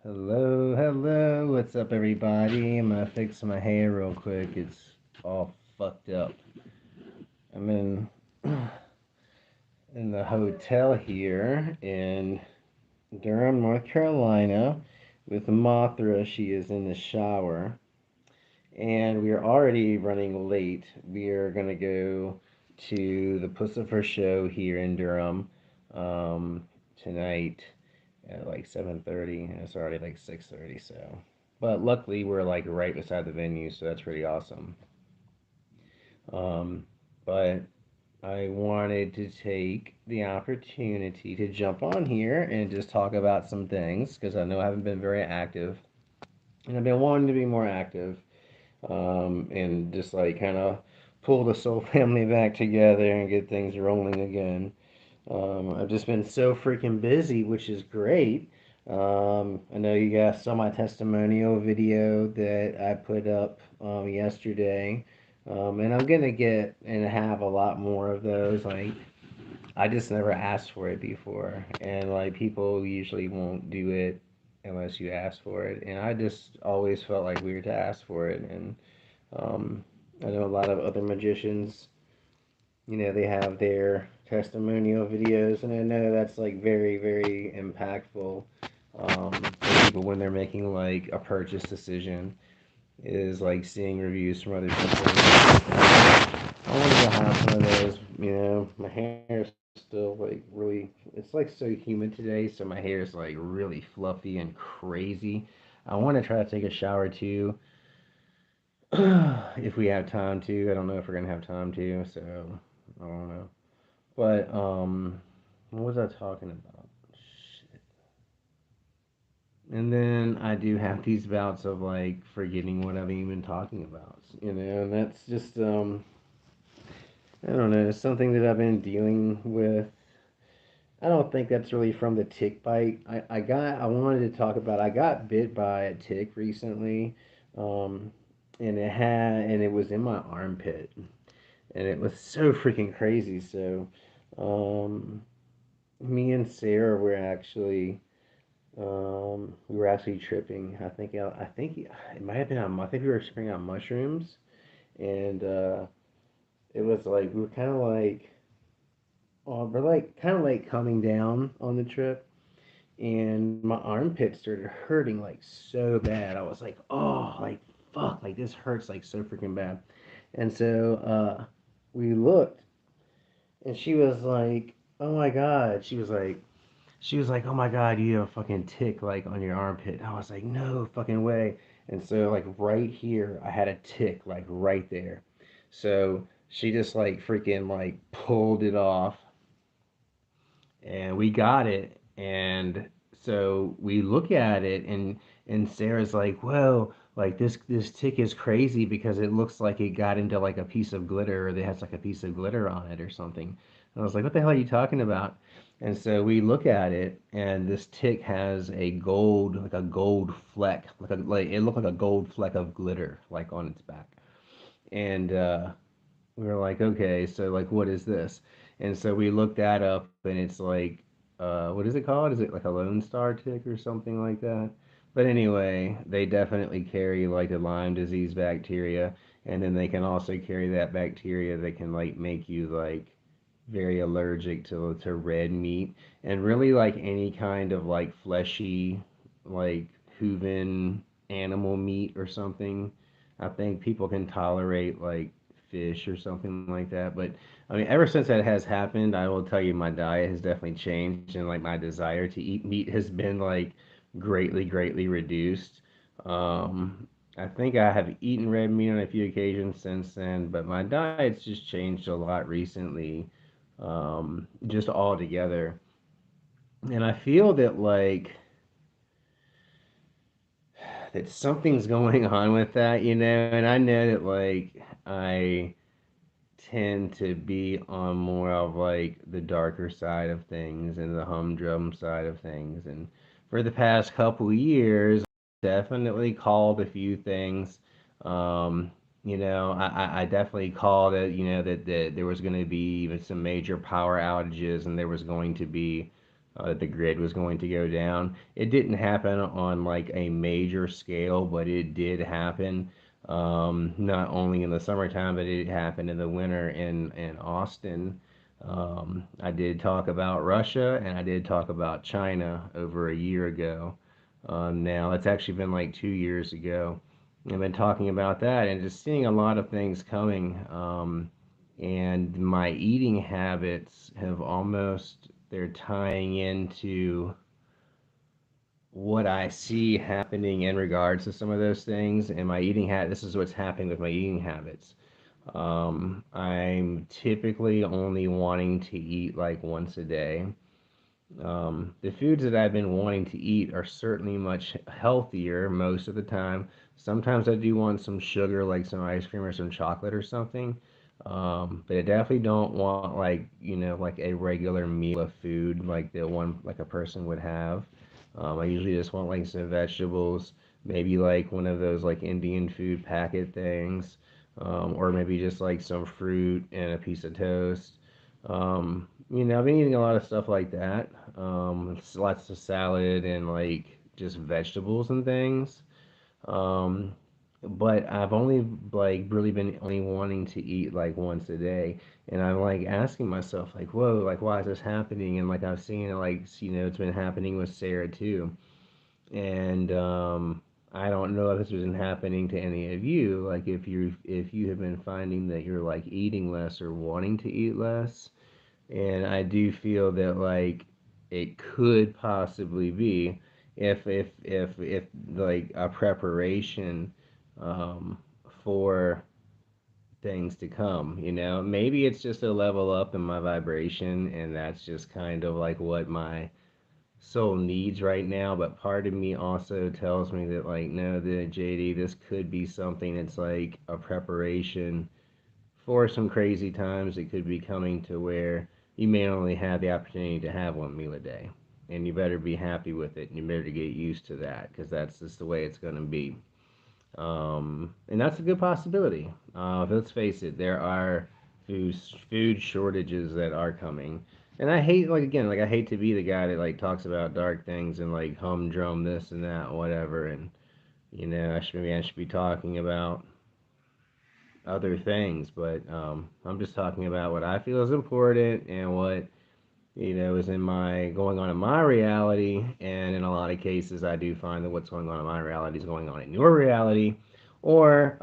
Hello, hello, what's up, everybody? I'm gonna fix my hair real quick. It's all fucked up. I'm in the hotel here in Durham, North Carolina, with Mothra. She is in the shower, and we are already running late. We are gonna go to the Lucifer show here in Durham tonight at like 7:30, and it's already like 6:30. So, but luckily we're like right beside the venue, so that's pretty awesome. Um, but I wanted to take the opportunity to jump on here and just talk about some things because I know I haven't been very active, and I've been wanting to be more active, and just like kind of pull the soul family back together and get things rolling again. I've just been so freaking busy, which is great. I know you guys saw my testimonial video that I put up yesterday, and I'm gonna get and have a lot more of those. Like, I just never asked for it before, and like people usually won't do it unless you ask for it, and I just always felt like weird to ask for it, and I know a lot of other magicians, they have their testimonial videos, and I know that's like very, very impactful for people when they're making like a purchase decision, is like seeing reviews from other people. I wanted to have one of those, my hair is still like really, it's like so humid today, so my hair is like really fluffy and crazy. I want to try to take a shower too, if we have time to. I don't know if we're gonna have time to, so I don't know. But what was I talking about? Shit. And then I do have these bouts of like forgetting what I've even been talking about, and that's just I don't know, something that I've been dealing with. I don't think that's really from the tick bite. I wanted to talk about, I got bit by a tick recently, um, and it was in my armpit, and it was so freaking crazy. So, um, me and Sarah were actually, tripping. I think it might have been on, I think we were tripping on mushrooms, and it was like, we were kind of like, we're like kind of like coming down on the trip, and my armpit started hurting like so bad. I was like, oh, like fuck, like this hurts like so freaking bad. And so we looked, and she was like, oh my god. She was like, oh my god, you have a fucking tick like on your armpit. I was like, no fucking way. And so like right here, I had a tick like right there. So she just like freaking like pulled it off, and we got it. And so we look at it, and Sarah's like, whoa, like this tick is crazy because it looks like it got into like a piece of glitter, or it has like a piece of glitter on it or something. And I was like, what the hell are you talking about? And so we look at it, and this tick has a gold, like a gold fleck, like it looked like a gold fleck of glitter, like on its back. And we were like, okay, so like, what is this? And so we looked that up, and it's like, what is it called? Is it like a Lone Star tick or something like that? But anyway, they definitely carry like the Lyme disease bacteria, and then they can also carry that bacteria that can like make you like very allergic to red meat, and really like any kind of like fleshy, like hooven animal meat or something. I think people can tolerate like fish or something like that. But I mean, ever since that has happened, I will tell you my diet has definitely changed, and like my desire to eat meat has been like greatly, greatly reduced. Um, I think I have eaten red meat on a few occasions since then, but my diet's just changed a lot recently, just altogether. And I feel that like that something's going on with that, and I know that like I tend to be on more of like the darker side of things and the humdrum side of things. And for the past couple years, definitely called a few things. Um, I definitely called it, that there was going to be even some major power outages, and there was going to be that the grid was going to go down. It didn't happen on like a major scale, but it did happen. Not only in the summertime, but it happened in the winter in Austin. I did talk about Russia and I did talk about China over a year ago. Now, it's actually been like 2 years ago. I've been talking about that and just seeing a lot of things coming. And my eating habits have almost, they're tying into what I see happening in regards to some of those things. And my eating habit, this is what's happening with my eating habits. I'm typically only wanting to eat like once a day. The foods that I've been wanting to eat are certainly much healthier most of the time. Sometimes I do want some sugar, like some ice cream or some chocolate or something. But I definitely don't want like, like a regular meal of food like the one like a person would have. I usually just want like some vegetables, maybe like one of those like Indian food packet things, or maybe just like some fruit and a piece of toast. I've been eating a lot of stuff like that. Lots of salad and like just vegetables and things. Um, but I've only like really been only wanting to eat like once a day, and I'm like asking myself like, whoa, like why is this happening? And like I've seen it like it's been happening with Sarah too, and I don't know if this has been happening to any of you. Like if you have been finding that you're like eating less or wanting to eat less. And I do feel that like it could possibly be if like a preparation um, for things to come, maybe it's just a level up in my vibration, and that's just kind of like what my soul needs right now. But part of me also tells me that like no, the JD, this could be something that's like a preparation for some crazy times. It could be coming to where you may only have the opportunity to have one meal a day. And you better be happy with it, and you better get used to that because that's just the way it's going to be. And that's a good possibility. Let's face it, there are food, food shortages that are coming. And I hate, like, again, like, I hate to be the guy that, like, talks about dark things and, like, humdrum this and that, whatever. And, I should be talking about other things, but I'm just talking about what I feel is important and what is in my going on in my reality. And in a lot of cases, I do find that what's going on in my reality is going on in your reality, or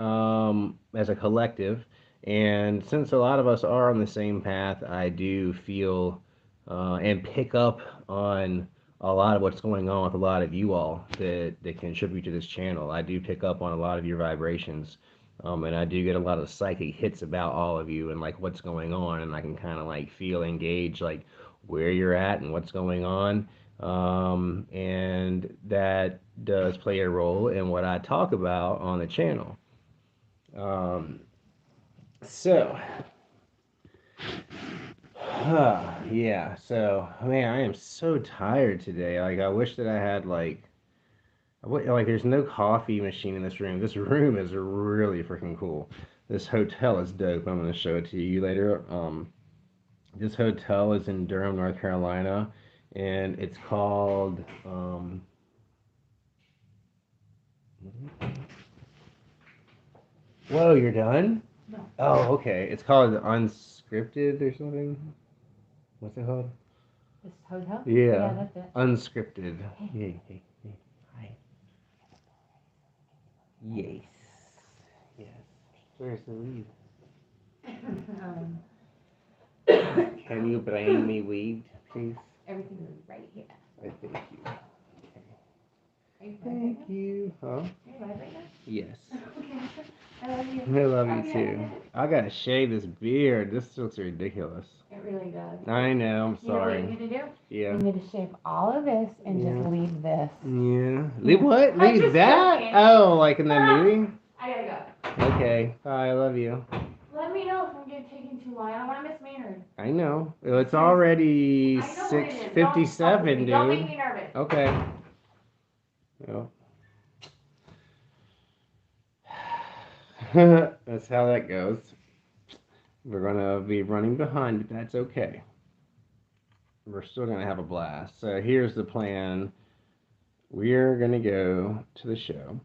as a collective. And since a lot of us are on the same path, I do feel and pick up on a lot of what's going on with a lot of you all that contribute to this channel. I do pick up on a lot of your vibrations. And I do get a lot of psychic hits about all of you and like what's going on, and I can kind of like feel and gauge like where you're at and what's going on. And that does play a role in what I talk about on the channel. Um, so, yeah, so, man, I am so tired today. Like, I wish that I had, like, there's no coffee machine in this room. This room is really freaking cool. This hotel is dope. I'm going to show it to you later. This hotel is in Durham, North Carolina, and it's called. Whoa, you're done? No. Oh, okay. It's called Unscripted or something. What's it called? This hotel? Yeah, That's it. Unscripted. Hey, hey, hey. Hi. Yes. Yes. Where's the weed? um, Can you bring me weed, please? Everything is right here. I thank you. Are you Thank you. Huh? Are you live right now? Yes. Okay. I love you. I love you too. I gotta shave this beard. This looks ridiculous. It really does. I know. I'm You know what sorry. you need to do? Yeah. You need to shave all of this and just leave this. Yeah. Leave what? I'm Leave just that? joking. Oh, like in the movie? I gotta go. Okay. Bye. I love you. Let me know if I'm getting taking too long. I don't want to miss Maynard. I know. It's already I know it is. 6:57, dude. Don't make me nervous. Okay. Well. That's how that goes. We're gonna be running behind, but that's okay. we're still gonna have a blast. So here's the plan. We're gonna go to the show.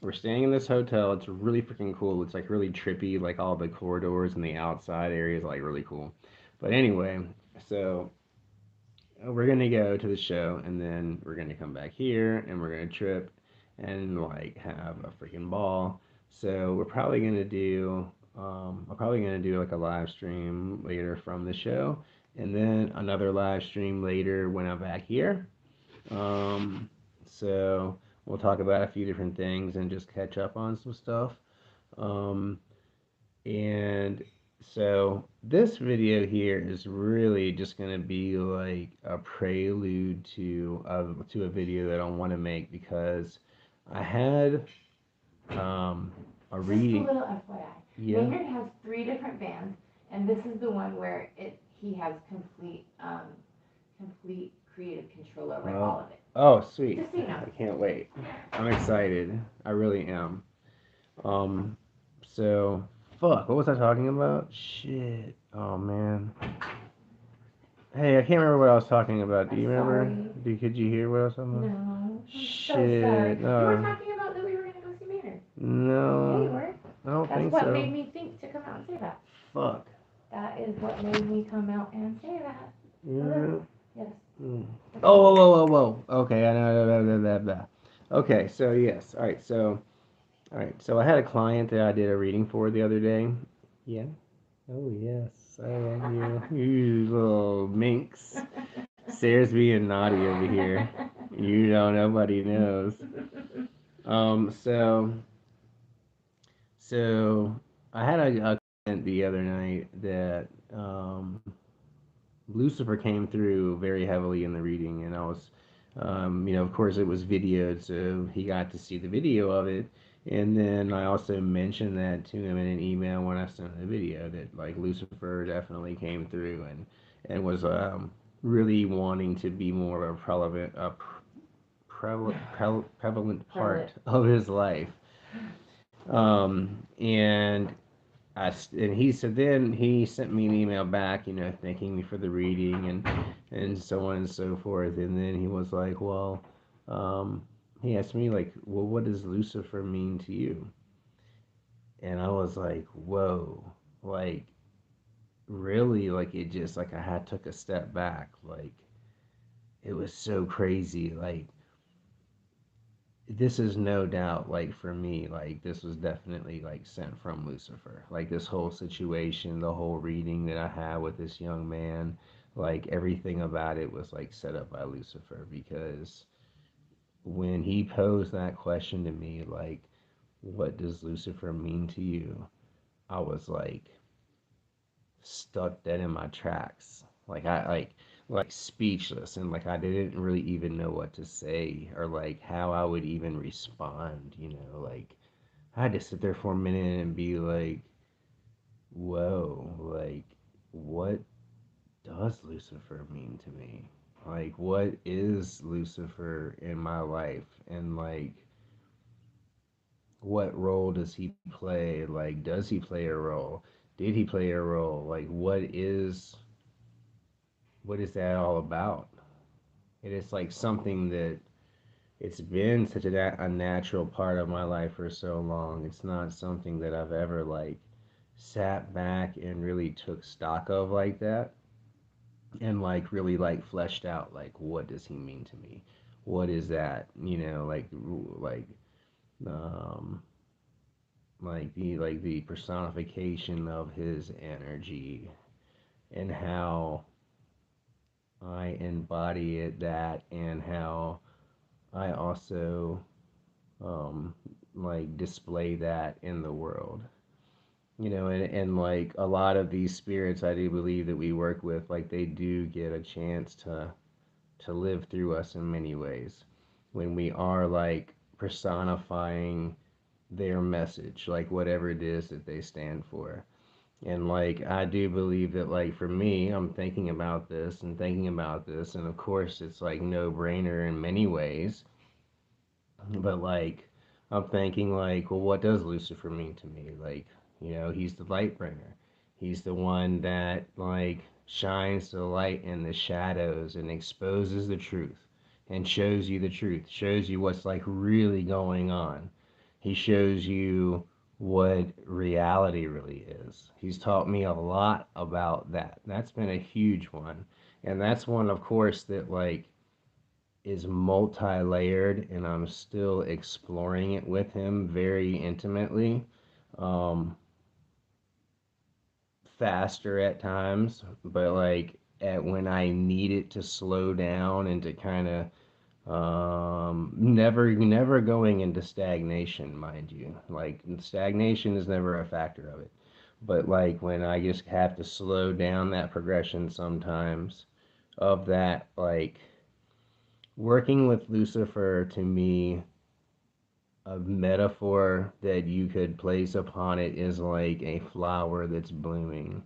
We're staying in this hotel. It's really freaking cool. It's like really trippy, like all the corridors and the outside areas, like really cool. But anyway, so we're gonna go to the show and then we're gonna come back here and we're gonna trip and like have a freaking ball. So we're probably gonna do I'm probably gonna do like a live stream later from the show and then another live stream later when I'm back here. So we'll talk about a few different things and just catch up on some stuff. Um, and so this video here is really just gonna be like a prelude to a video that I want to make because I had a Just a reading. little FYI. Yeah. Maynard has 3 different bands, and this is the one where he has complete creative control over all of it. Oh, sweet. Just so you know. I can't wait. I'm excited. I really am. Um, so fuck. What was I talking about? Shit. Oh man. Hey, I can't remember what I was talking about. Do you remember? Could you hear what I was talking about? No. Shit. You were talking about that we were gonna go see Maynard. No. Yeah, you were. I don't That's think what so. made me think to come out and say that. Fuck. That is what made me come out and say that. Yeah. Yes. Mm. Oh, whoa, whoa, whoa, whoa. Okay, I know. Blah, blah, blah, blah. Okay, so yes. All right. So I had a client that I did a reading for the other day. Yeah. Oh yes. I love you. You little minx. Sarah's being naughty over here. You know, nobody knows. Um, so, so I had a client the other night that Lucifer came through very heavily in the reading, and I was, of course, it was videoed, so he got to see the video of it. And then I also mentioned that to him in an email when I sent the video that like Lucifer definitely came through and was really wanting to be more of a prevalent part of his life. And and he said then he sent me an email back, thanking me for the reading and so on and so forth. And then he was like, well, um, he asked me like, well, what does Lucifer mean to you? And I was like, whoa, like really, like it just like I had took a step back, like it was so crazy, like this is no doubt like for me like this was definitely like sent from Lucifer, like this whole situation, the whole reading that I had with this young man, like everything about it was like set up by Lucifer because when he posed that question to me like what does Lucifer mean to you, I was like stuck dead in my tracks, like speechless, and like I didn't really even know what to say or like how I would even respond, like I had to sit there for a minute and be like, whoa, like what does Lucifer mean to me? Like what is Lucifer in my life, and like what role does he play? Like does he play a role? Did he play a role? Like what is that all about? It is like something that it's been such a natural part of my life for so long. It's not something that I've ever like sat back and really took stock of like that and like really like fleshed out like what does he mean to me? What is that? Um like the personification of his energy and how I embody that and how I also um, like display that in the world. And like a lot of these spirits, I do believe that we work with, like they do get a chance to live through us in many ways when we are like personifying their message, like whatever it is that they stand for. And like I do believe that like for me, I'm thinking about this and thinking about this, and of course it's like no brainer in many ways. But like I'm thinking like, well, what does Lucifer mean to me? Like, he's the light bringer. He's the one that like shines the light in the shadows and exposes the truth and shows you the truth, shows you what's like really going on. He shows you what reality really is. He's taught me a lot about that. That's been a huge one. And that's one, of course, that like is multi-layered, and I'm still exploring it with him very intimately. Um, Faster at times, but like at when I need it to slow down and to kind of never going into stagnation, mind you. Like stagnation is never a factor of it. But like when I just have to slow down that progression sometimes of that, like working with Lucifer to me, a metaphor that you could place upon it is like a flower that's blooming.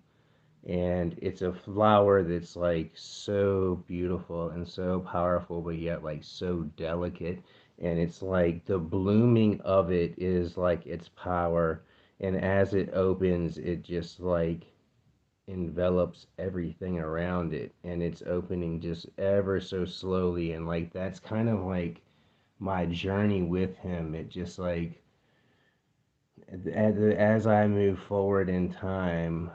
And it's a flower that's like so beautiful and so powerful, but yet like so delicate. And it's like the blooming of it is like its power. And as it opens, it just like envelops everything around it. And it's opening just ever so slowly. And like that's kind of like my journey with him. It just like as I move forward in time,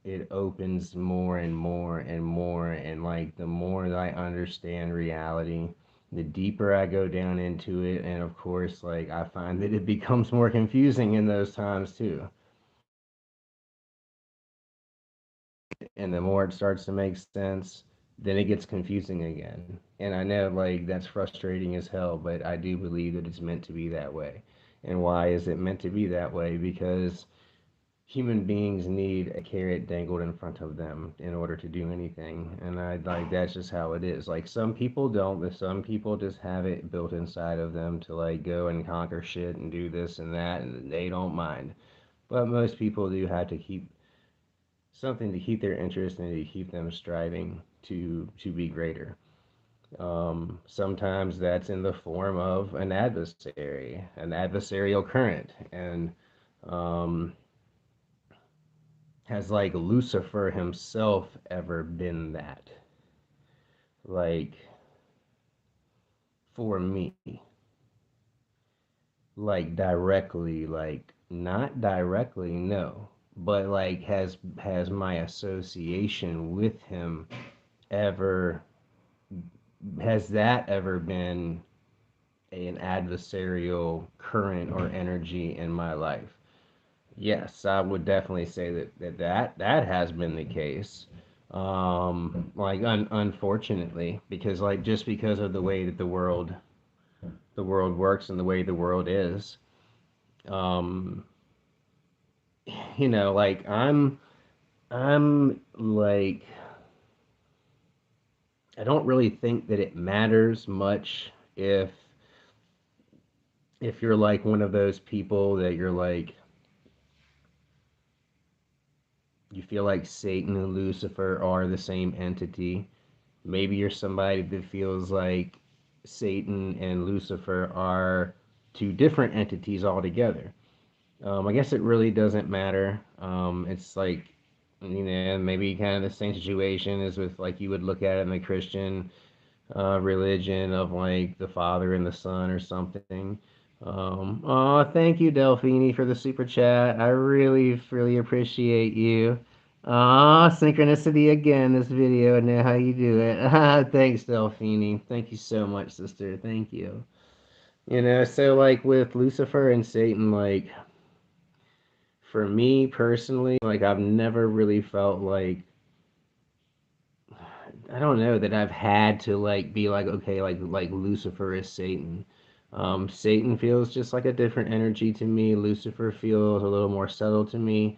it opens more and more and more. And like the more that I understand reality, the deeper I go down into it. And of course, like I find that it becomes more confusing in those times too. And the more it starts to make sense, then it gets confusing again. And I know like that's frustrating as hell, but I do believe that it's meant to be that way. And why is it meant to be that way? Because human beings need a carrot dangled in front of them in order to do anything. And I like that's just how it is. Like some people don't, but some people just have it built inside of them to like go and conquer shit and do this and that, and they don't mind. But most people do have to keep something to keep their interest and to keep them striving to be greater. Sometimes that's in the form of an adversarial current, and um, has like Lucifer himself ever been that? Like for me, like directly, like not directly, no, but like has my association with him ever has that ever been an adversarial current or energy in my life? Yes, I would definitely say that has been the case. Like unfortunately, because like just because of the way that the world works and the way the world is, um, like I'm like I don't really think that it matters much if you're like one of those people that you're like you feel like Satan and Lucifer are the same entity. Maybe you're somebody that feels like Satan and Lucifer are two different entities altogether. I guess it really doesn't matter. It's like, maybe kind of the same situation as with like you would look at it in the Christian religion of like the Father and the Son or something. Oh, thank you, Delphini, for the super chat. I really, really appreciate you. Ah, synchronicity again, this video, and now how you do it. Thanks, Delphini. Thank you so much, sister. Thank you. So like with Lucifer and Satan, like for me personally, like I've never really felt like I don't know that I've had to like be like okay like Lucifer is Satan. Satan feels just like a different energy to me. Lucifer feels a little more subtle to me.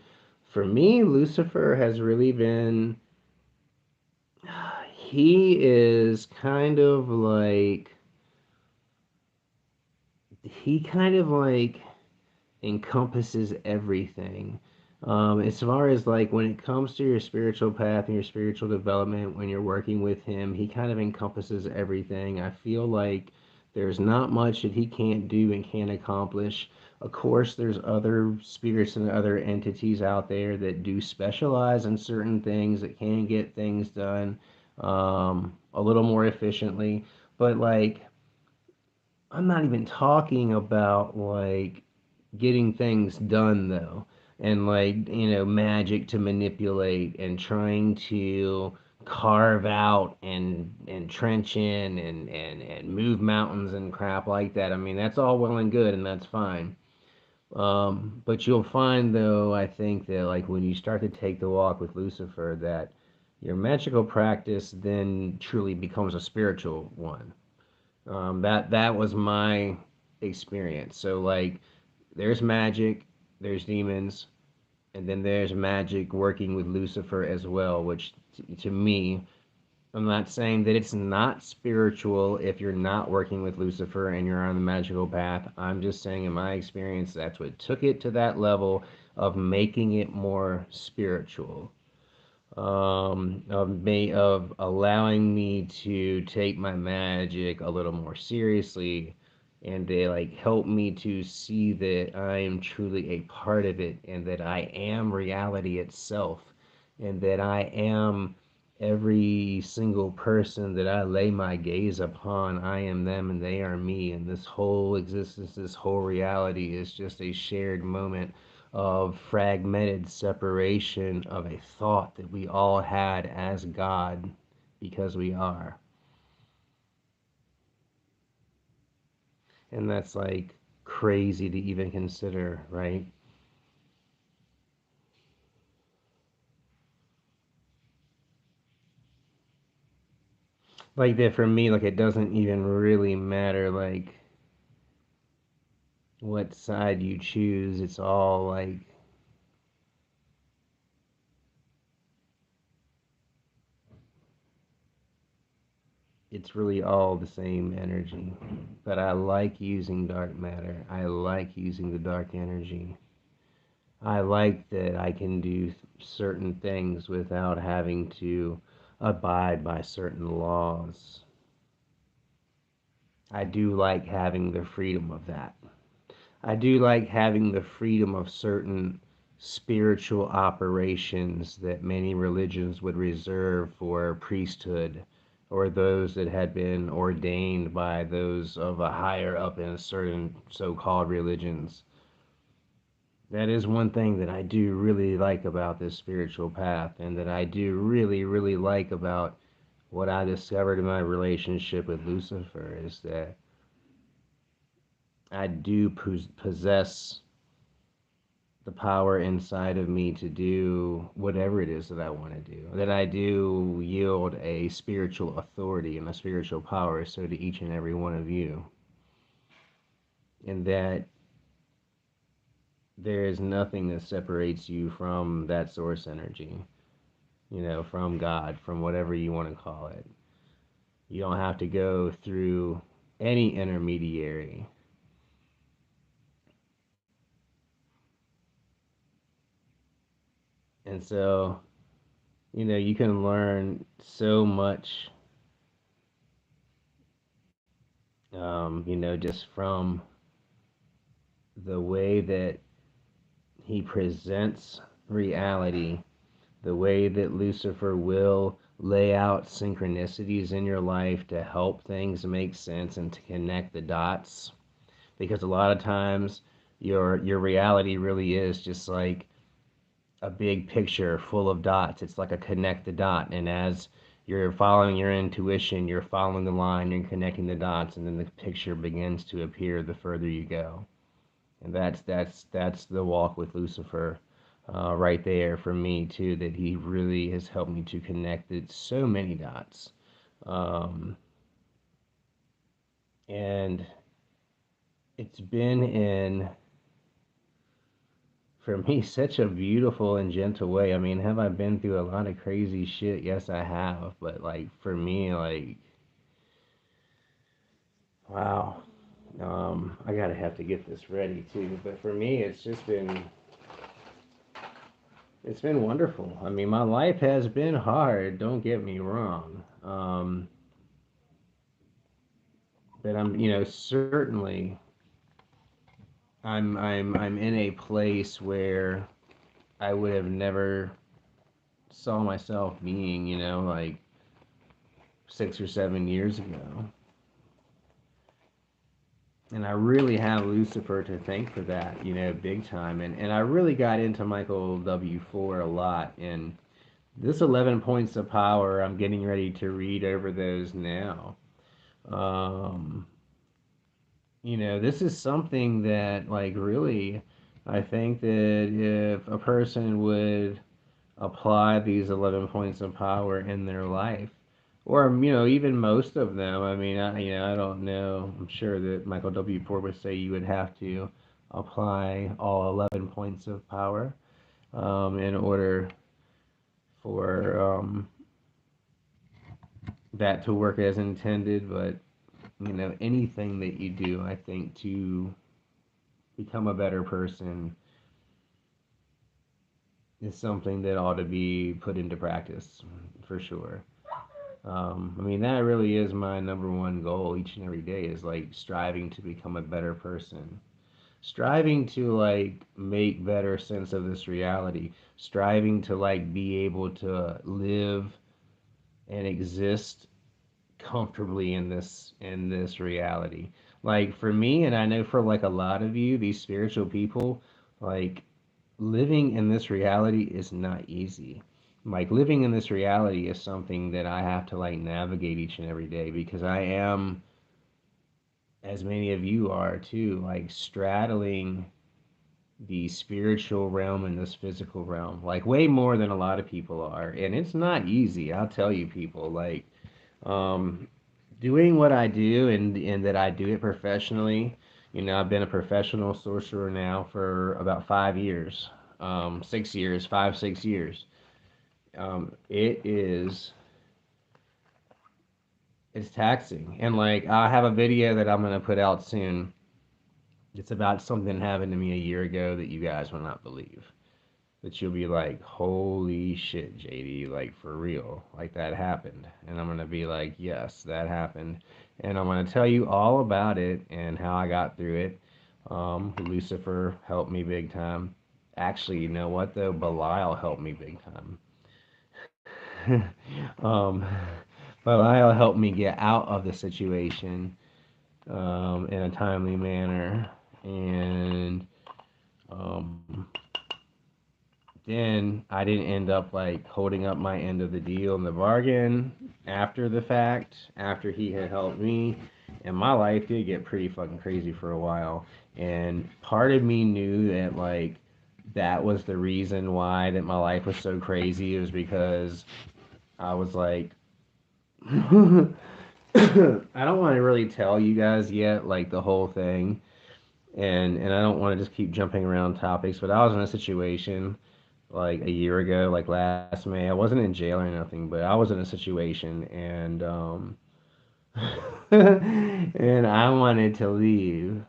For me, Lucifer has really been he is kind of like he kind of like encompasses everything. As far as like when it comes to your spiritual path and your spiritual development, when you're working with him, he kind of encompasses everything. I feel like There's not much that he can't do and can't accomplish. Of course, there's other spirits and other entities out there that do specialize in certain things that can get things done a little more efficiently. But like, I'm not even talking about like getting things done though, and like, magic to manipulate and trying to carve out and trench in and move mountains and crap like that. I mean, that's all well and good and that's fine. But you'll find though, I think that like when you start to take the walk with Lucifer, that your magical practice then truly becomes a spiritual one. That was my experience. So like, there's magic, there's demons, and then there's magic working with Lucifer as well, which to me, I'm not saying that it's not spiritual if you're not working with Lucifer and you're on the magical path. I'm just saying, in my experience, that's what took it to that level of making it more spiritual, of allowing me to take my magic a little more seriously, and they like help me to see that I am truly a part of it, and that I am reality itself, and that I am every single person that I lay my gaze upon. I am them and they are me, and this whole existence, this whole reality is just a shared moment of fragmented separation of a thought that we all had as God, because we are. And that's like crazy to even consider, right? Like that for me, like it doesn't even really matter like what side you choose. It's all like, it's really all the same energy. But I like using dark matter. I like using the dark energy. I like that I can do certain things without having to abide by certain laws. I do like having the freedom of that. I do like having the freedom of certain spiritual operations that many religions would reserve for priesthood or those that had been ordained by those of a higher up in certain so-called religions. That is one thing that I do really like about this spiritual path, and that I do really, really like about what I discovered in my relationship with Lucifer, is that I do possess the power inside of me to do whatever it is that I want to do. That I do yield a spiritual authority and a spiritual power, so to each and every one of you. And that there is nothing that separates you from that source energy, from God, from whatever you want to call it. You don't have to go through any intermediary. And so, you can learn so much, just from the way that he presents reality, the way that Lucifer will lay out synchronicities in your life to help things make sense and to connect the dots. Because a lot of times your reality really is just like a big picture full of dots. It's like a connect the dot. And as you're following your intuition, you're following the line, you're connecting the dots, and then the picture begins to appear the further you go. And that's the walk with Lucifer, right there for me too. That he really has helped me to connect it so many dots, um, and it's been in, for me, such a beautiful and gentle way. I mean, have I been through a lot of crazy shit? Yes, I have. But like for me, like, wow. I gotta have to get this ready too. But for me, it's been wonderful. I mean, my life has been hard. Don't get me wrong. but certainly I'm in a place where I would have never saw myself being, like 6 or 7 years ago. And I really have Lucifer to thank for that, big time. And I really got into Michael W4 a lot. And this 11 Points of Power, I'm getting ready to read over those now. Um, this is something that, like, really, I think that if a person would apply these 11 points of power in their life, or, even most of them, I mean, I don't know. I'm sure that Michael W. Ford would say you would have to apply all 11 points of power in order for that to work as intended. But, anything that you do, I think, to become a better person is something that ought to be put into practice for sure. I mean, that really is my number one goal each and every day is like striving to become a better person, striving to like make better sense of this reality, striving to like be able to live and exist comfortably in this reality. Like for me, and I know for like a lot of you, these spiritual people, like living in this reality is not easy. Like living in this reality is something that I have to like navigate each and every day because I am, as many of you are too, like straddling the spiritual realm and this physical realm, like way more than a lot of people are. And it's not easy, I'll tell you people, like um doing what I do and that I do it professionally. I've been a professional sorcerer now for about 5 years, 6 years, 5, 6 years. It is it's taxing, and like I have a video that I'm gonna put out soon. It's about something that happened to me a year ago that you guys will not believe. That you'll be like, holy shit, JD, like for real, like that happened. And I'm gonna be like, yes, that happened. And I'm gonna tell you all about it and how I got through it. Lucifer helped me big time. Actually, you know what though? Belial helped me big time. um, Belial helped me get out of the situation in a timely manner. And um, then I didn't end up like holding up my end of the deal in the bargain after the fact, after he had helped me. And my life did get pretty fucking crazy for a while. And part of me knew that like that was the reason why that my life was so crazy. It was because I was like I don't want to really tell you guys yet like the whole thing. And I don't want to just keep jumping around topics, but I was in a situation like a year ago, like last May. I wasn't in jail or nothing, but I was in a situation and and I wanted to leave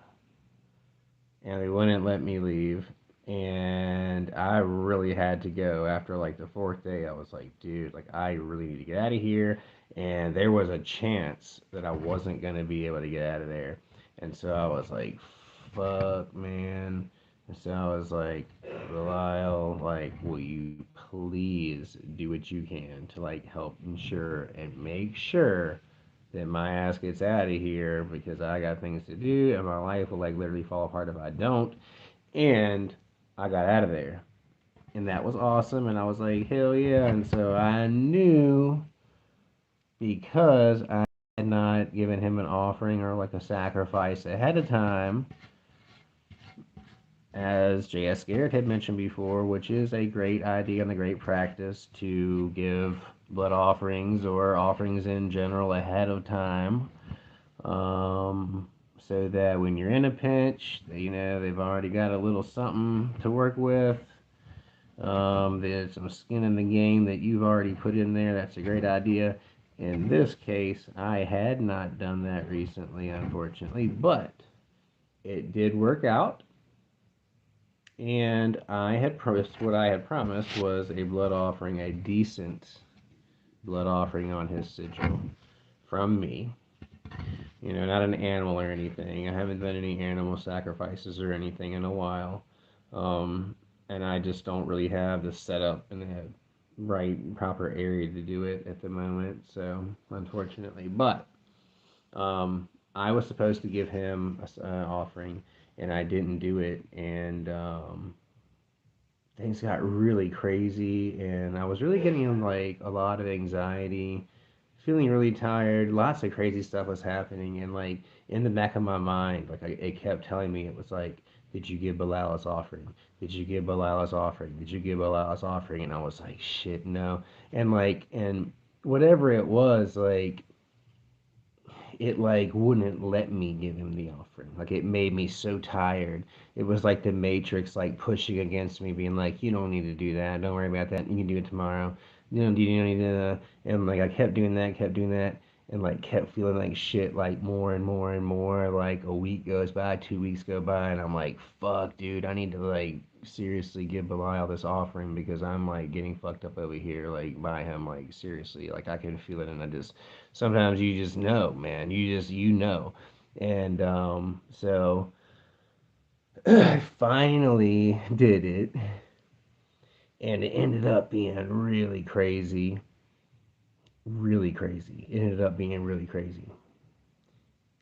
and they wouldn't let me leave. And I really had to go after like the fourth day. I was like, dude, like I really need to get out of here. And there was a chance that I wasn't gonna be able to get out of there. And so I was like, fuck, man. And so I was like, Belial, like, will you please do what you can to like help ensure and make sure that my ass gets out of here because I got things to do and my life will like literally fall apart if I don't. And I got out of there. And that was awesome. And I was like, hell yeah. And so I knew because I had not given him an offering or like a sacrifice ahead of time, as J.S. Garrett had mentioned before, which is a great idea and a great practice to give blood offerings or offerings in general ahead of time, so that when you're in a pinch, they've already got a little something to work with. There's some skin in the game that you've already put in there. That's a great idea. In this case, I had not done that recently, unfortunately, but it did work out. And I had promised what I had promised was a blood offering, a decent blood offering on his sigil from me. Not an animal or anything. I haven't done any animal sacrifices or anything in a while. Um, and I just don't really have the setup and the right proper area to do it at the moment. So unfortunately, but I was supposed to give him an offering, and I didn't do it, and things got really crazy, and I was really getting like a lot of anxiety, feeling really tired. Lots of crazy stuff was happening, and like in the back of my mind, like it kept telling me, it was like, "Did you give Belial's offering? Did you give Belial's offering? Did you give Belial's offering?" And I was like, "Shit, no." And whatever it was, like it like wouldn't let me give him the offering. Like it made me so tired. It was like the Matrix like pushing against me, being like, "You don't need to do that. Don't worry about that. You can do it tomorrow. You don't need to." And like I kept doing that, and like kept feeling like shit, like more and more and more. Like a week goes by, 2 weeks go by, and I'm like, "Fuck, dude, I need to like seriously give Belial this offering because I'm like getting fucked up over here, like by him, like seriously, like I can feel it, and I just sometimes you just know, man. You know. And so I finally did it, and it ended up being really crazy, really crazy. It ended up being really crazy.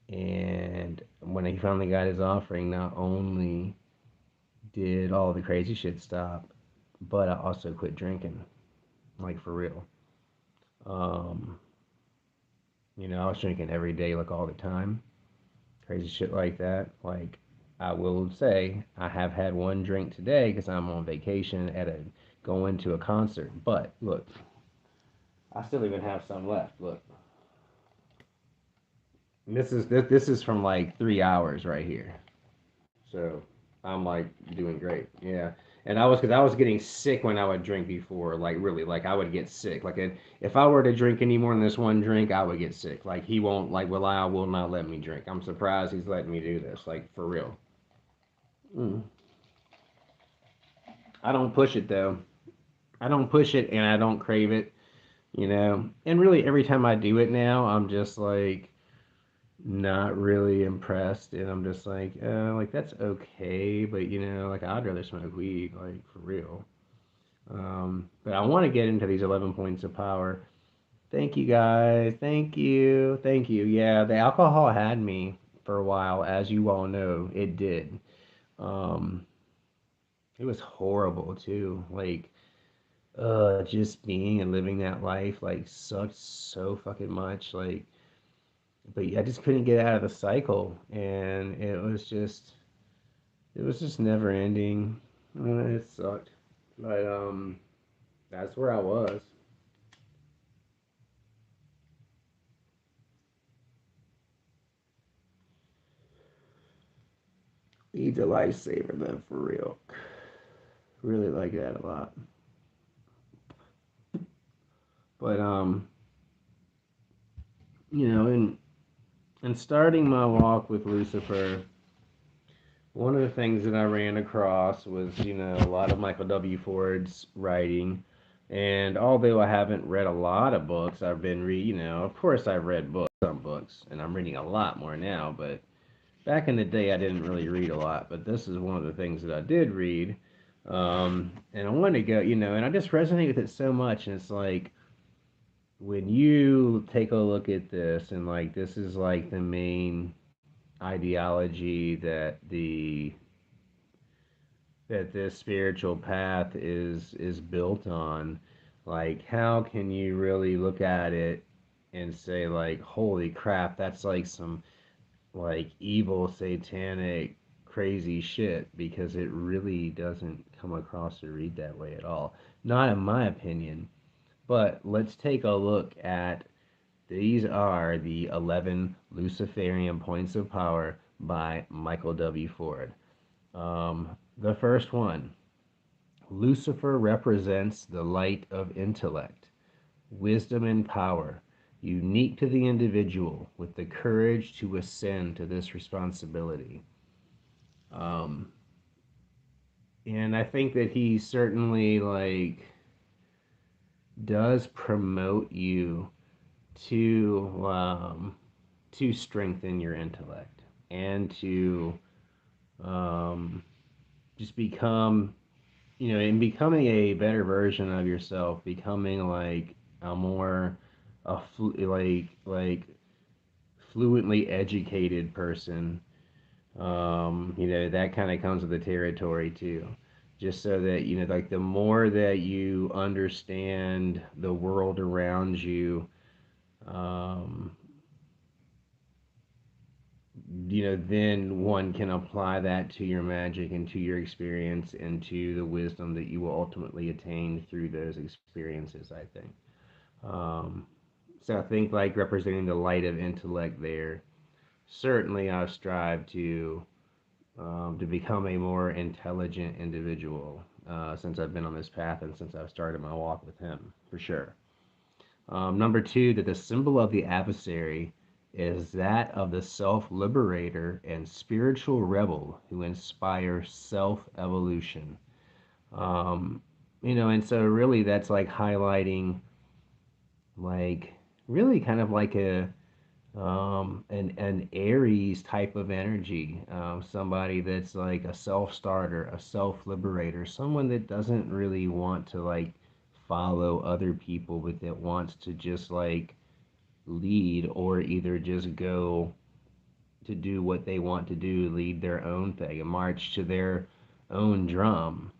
And when he finally got his offering, not only did all the crazy shit stop, but I also quit drinking, like for real. Um, I was drinking every day, like all the time, crazy shit like that. Like, I will say, I have had one drink today because I'm on vacation at a going to a concert. But look, I still even have some left. Look, this is from like 3 hours right here. So I'm like doing great. Yeah. And because I was getting sick when I would drink before, like really, like I would get sick. Like if I were to drink any more than this one drink, I would get sick. Like he won't, like Will will not let me drink. I'm surprised he's letting me do this, like for real. Mm. I don't push it though. I don't push it and I don't crave it. And really, every time I do it now, I'm just like not really impressed, and I'm just like that's okay, but like I'd rather smoke weed, like for real. But I want to get into these 11 points of power. Thank you guys. Thank you. Yeah, the alcohol had me for a while, as you all know, it did. Um, it was horrible too. Like just being and living that life like sucked so fucking much, like but yeah, I just couldn't get out of the cycle, and it was just never ending. It sucked, but that's where I was. He's a lifesaver though, for real. Really like that a lot. But in starting my walk with Lucifer, one of the things that I ran across was, a lot of Michael W. Ford's writing. And although I haven't read a lot of books, I've been of course I've read books, some books, and I'm reading a lot more now, but back in the day I didn't really read a lot, but this is one of the things that I did read. And I wanted to go, and I just resonate with it so much. And it's like, when you take a look at this, and like, this is like the main ideology that this spiritual path is built on. Like, how can you really look at it and say like, holy crap, that's like some like evil satanic crazy shit, because it really doesn't come across or read that way at all, not in my opinion. But let's take a look at these are the 11 Luciferian points of power by Michael W. Ford. The first one: Lucifer represents the light of intellect, wisdom, and power, unique to the individual with the courage to ascend to this responsibility. Um, and I think that he certainly like does promote you to to strengthen your intellect and to um, just become, in becoming a better version of yourself, becoming like a more, like fluently educated person. That kind of comes with the territory too. Just so that, like the more that you understand the world around you, um, then one can apply that to your magic and to your experience and to the wisdom that you will ultimately attain through those experiences, I think. Um, so I think like representing the light of intellect there, certainly I've strived to become a more intelligent individual since I've been on this path and since I've started my walk with him, for sure. Number two, that the symbol of the adversary is that of the self liberator and spiritual rebel who inspires self evolution. Um, and so really that's like highlighting, like, really kind of like an Aries type of energy, somebody that's like a self starter, a self liberator, someone that doesn't really want to like follow other people, but that wants to just like lead or either just go to do what they want to do, lead their own thing, and march to their own drum.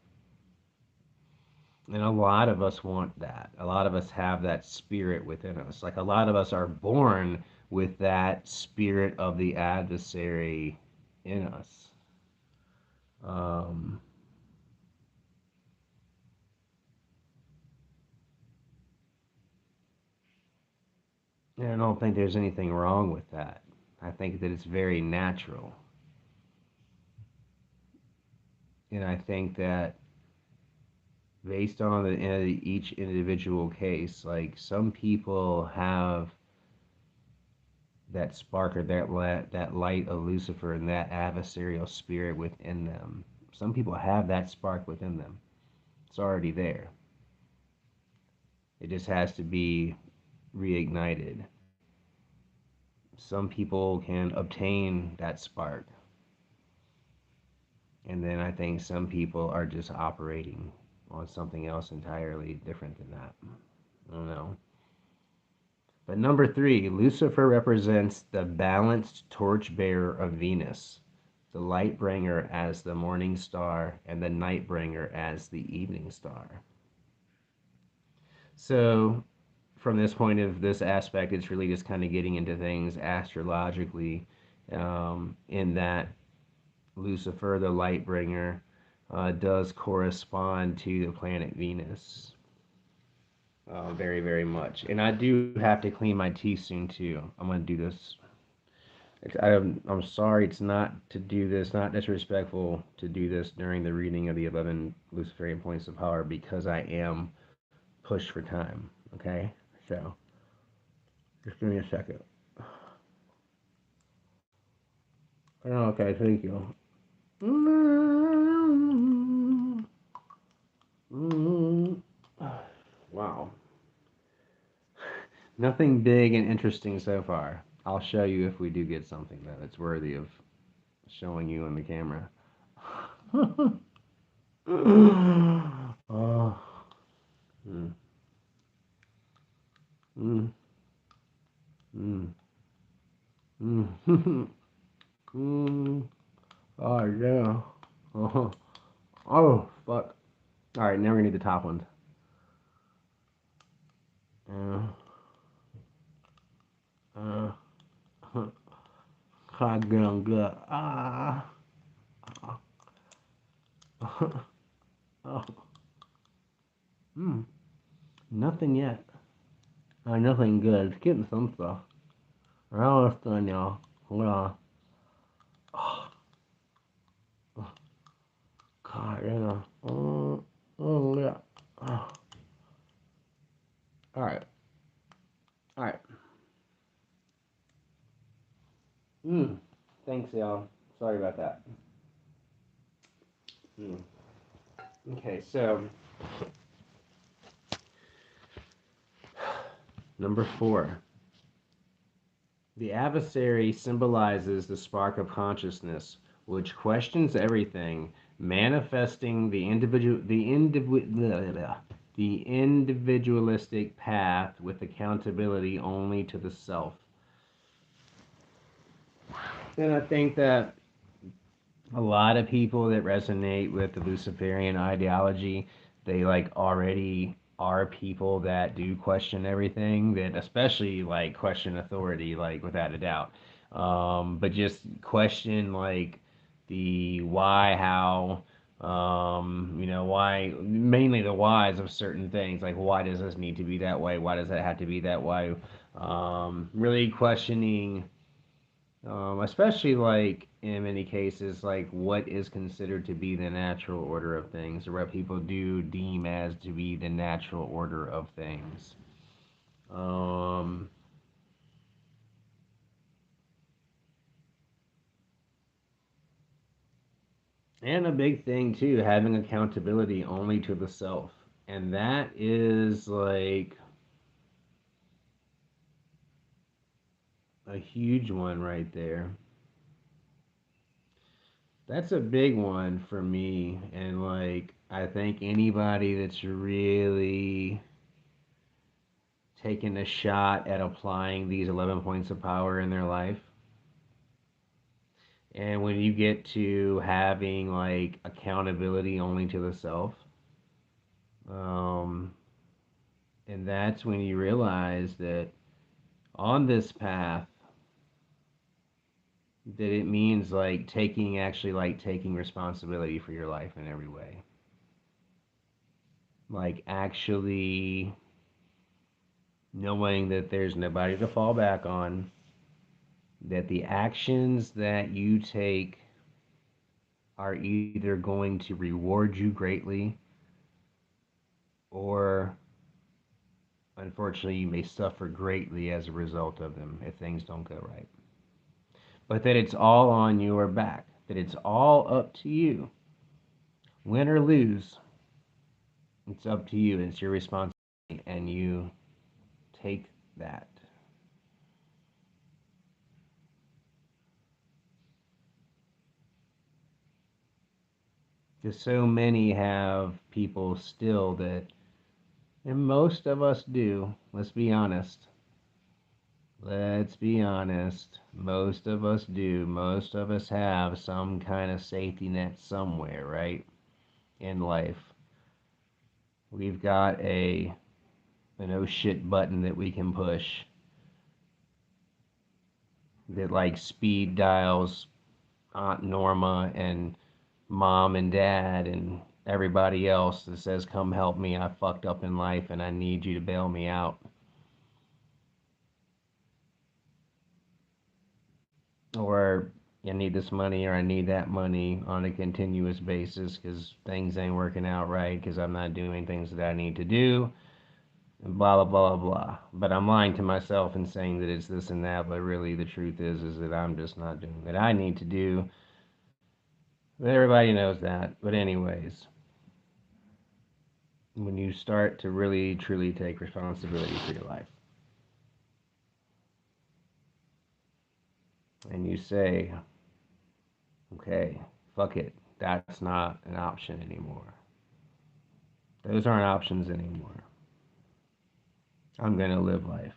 And a lot of us want that. A lot of us have that spirit within us. Like a lot of us are born with that spirit of the adversary in us. Um, and I don't think there's anything wrong with that. I think that it's very natural. And I think that based on each individual case, like some people have that spark or that light of Lucifer and that adversarial spirit within them. Some people have that spark within them. It's already there. It just has to be reignited. Some people can obtain that spark, and then I think some people are just operating on something else entirely different than that. I don't know. But number three, Lucifer represents the balanced torchbearer of Venus, the light bringer as the morning star, and the night bringer as the evening star. So, from this point of this aspect, it's really just kind of getting into things astrologically, in that Lucifer, the light bringer, does correspond to the planet Venus. Very, very much. And I do have to clean my teeth soon too. I'm gonna do this. I'm sorry. It's not to do this. Not disrespectful to do this during the reading of the 11 Luciferian points of power because I am pushed for time. Okay, so just give me a second. Oh, okay, thank you. Wow. Nothing big and interesting so far. I'll show you if we do get something though that's worthy of showing you on the camera. Oh. Mm, mm, mm, mm. Mm. Oh yeah. Oh, oh fuck. All right, now we need the top one. Uh, uh, Shotgun good. Ah. Oh. Hmm. Nothing yet. Nothing good. It's getting some stuff. Almost done, y'all. Hold on. Oh, God, yeah. Oh, yeah. Oh. All right. All right. Hmm. Thanks, y'all. Sorry about that. Hmm. Okay, so number four. The adversary symbolizes the spark of consciousness, which questions everything, manifesting the individualistic path with accountability only to the self. And I think that a lot of people that resonate with the Luciferian ideology, they like already are people that do question everything, that especially like question authority, like without a doubt. But just question like the why, how, why, mainly the whys of certain things. Like, why does this need to be that way? Why does that have to be that way? Really questioning especially like in many cases, like what is considered to be the natural order of things, or what people do deem as to be the natural order of things. Um, and a big thing too, having accountability only to the self. And that is like a huge one right there. That's a big one for me. And like, I think anybody that's really taking a shot at applying these 11 points of power in their life. And when you get to having like accountability only to the self, um, and that's when you realize that on this path, that it means like taking actually like taking responsibility for your life in every way. Like actually knowing that there's nobody to fall back on, that the actions that you take are either going to reward you greatly or unfortunately you may suffer greatly as a result of them if things don't go right. But that it's all on your back, that it's all up to you. Win or lose, it's up to you. It's your responsibility, and you take that. Because so many have people still that, and most of us do, let's be honest, let's be honest. Most of us do. Most of us have some kind of safety net somewhere, right? In life. We've got an oh shit button that we can push that like speed dials Aunt Norma and mom and dad and everybody else that says, "Come help me. I fucked up in life and I need you to bail me out." Or I need this money or I need that money on a continuous basis because things ain't working out right because I'm not doing things that I need to do, and blah, blah, blah, blah. But I'm lying to myself and saying that it's this and that, but really the truth is that I'm just not doing what I need to do. But everybody knows that. But anyways, when you start to really truly take responsibility for your life and you say, okay, fuck it, that's not an option anymore. Those aren't options anymore. I'm going to live life.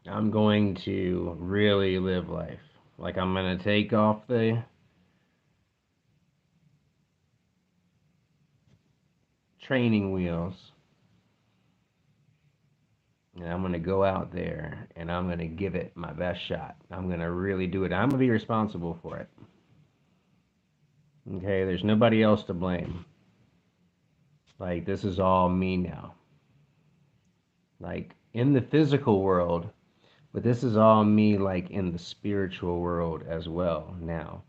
I'm going to really live life. Like I'm going to take off the training wheels and I'm going to go out there and I'm going to give it my best shot. I'm going to really do it. I'm going to be responsible for it. Okay, there's nobody else to blame. Like this is all me now. Like in the physical world, but this is all me like in the spiritual world as well now.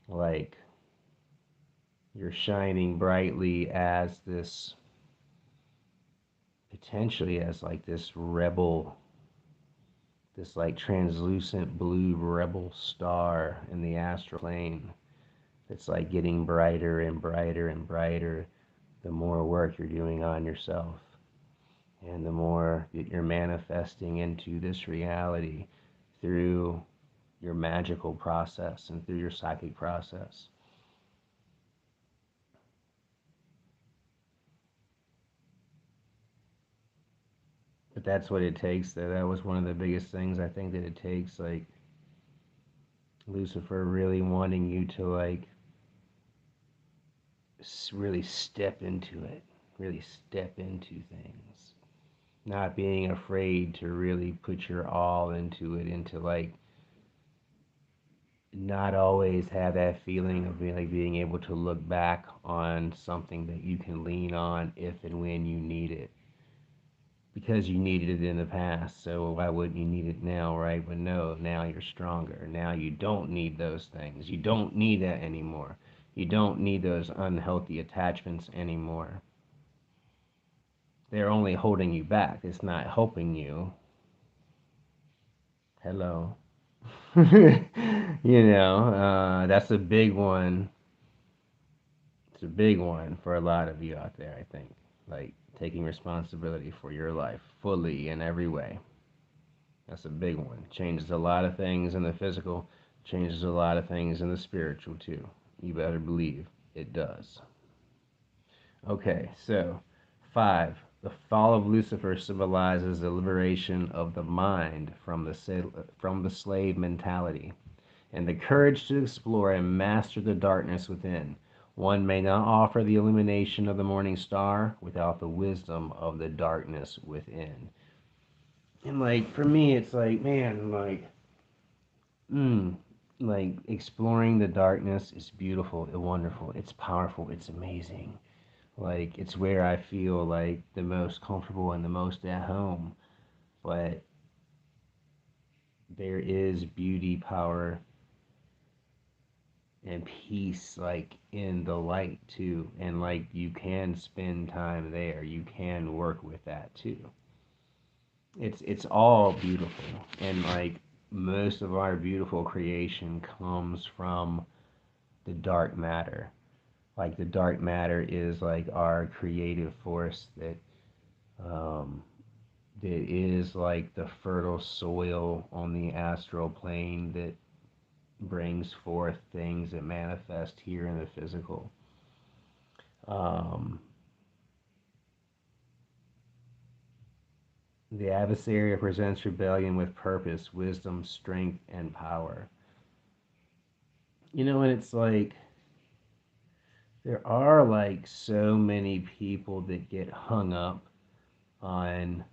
Like you're shining brightly as this potentially as like this rebel, this like translucent blue rebel star in the astral plane. It's like getting brighter and brighter and brighter the more work you're doing on yourself. and the more that you're manifesting into this reality through your magical process and through your psychic process. But that's what it takes. That was one of the biggest things I think that it takes, like Lucifer really wanting you to like really step into it, really step into things, not being afraid to really put your all into it, into like not always have that feeling of being like being able to look back on something that you can lean on if and when you need it, because you needed it in the past, so why wouldn't you need it now, right? But no, now you're stronger. Now you don't need those things. You don't need that anymore. You don't need those unhealthy attachments anymore. They're only holding you back. It's not helping you. Hello. That's a big one. It's a big one for a lot of you out there, I think. Like taking responsibility for your life fully in every way. That's a big one. Changes a lot of things in the physical, changes a lot of things in the spiritual too. You better believe it does. Okay, so 5. The fall of Lucifer symbolizes the liberation of the mind from the slave mentality and the courage to explore and master the darkness within. One may not offer the illumination of the morning star without the wisdom of the darkness within. And like for me, it's like, man, mm, like exploring the darkness is beautiful, it's wonderful, it's powerful, it's amazing. Like it's where I feel like the most comfortable and the most at home. But there is beauty, power, and peace like in the light too. And like you can spend time there. You can work with that too. It's all beautiful. And like most of our beautiful creation comes from the dark matter. Like the dark matter is like our creative force um, that is like the fertile soil on the astral plane that brings forth things that manifest here in the physical. Um, the adversary represents rebellion with purpose, wisdom, strength, and power. And it's like there are like so many people that get hung up on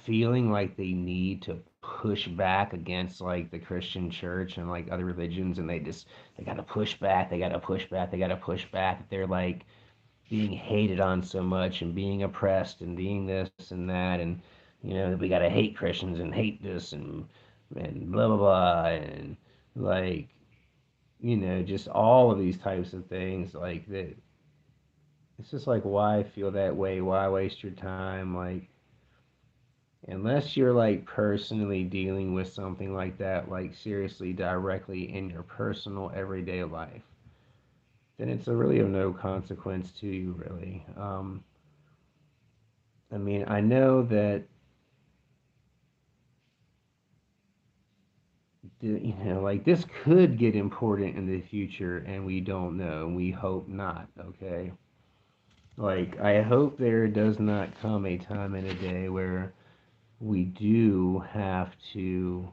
feeling like they need to push back against like the Christian church and like other religions, and they gotta push back, they gotta push back, they gotta push back. They're like being hated on so much and being oppressed and being this and that, and we gotta hate Christians and hate this and blah blah blah, and like just all of these types of things like that. It's just like, why feel that way? Why waste your time? Like, unless you're like personally dealing with something like that, like seriously directly in your personal everyday life, then it's a really of no consequence to you, really. I mean, I know that like this could get important in the future, and we don't know, and we hope not. Okay, like I hope there does not come a time in a day where we do have to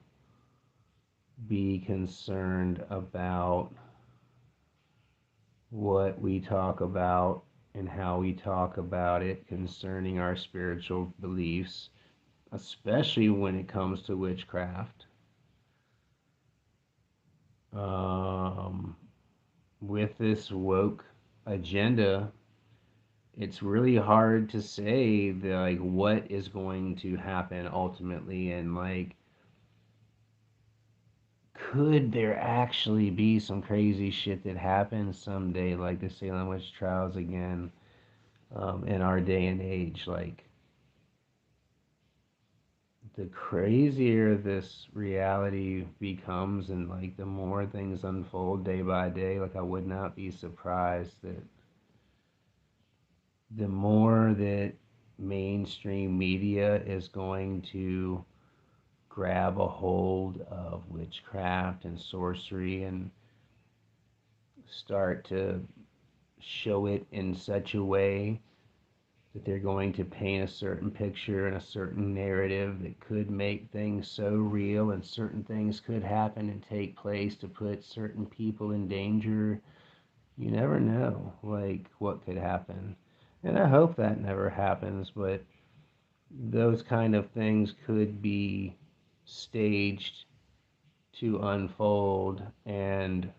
be concerned about what we talk about and how we talk about it concerning our spiritual beliefs, especially when it comes to witchcraft. Um, with this woke agenda, it's really hard to say like what is going to happen ultimately, and like could there actually be some crazy shit that happens someday, like the Salem witch trials again, in our day and age. Like the crazier this reality becomes and like the more things unfold day by day, like I would not be surprised that the more that mainstream media is going to grab a hold of witchcraft and sorcery and start to show it in such a way that they're going to paint a certain picture and a certain narrative that could make things so real and certain things could happen and take place to put certain people in danger. You never know, like, what could happen. And I hope that never happens, but those kind of things could be staged to unfold, and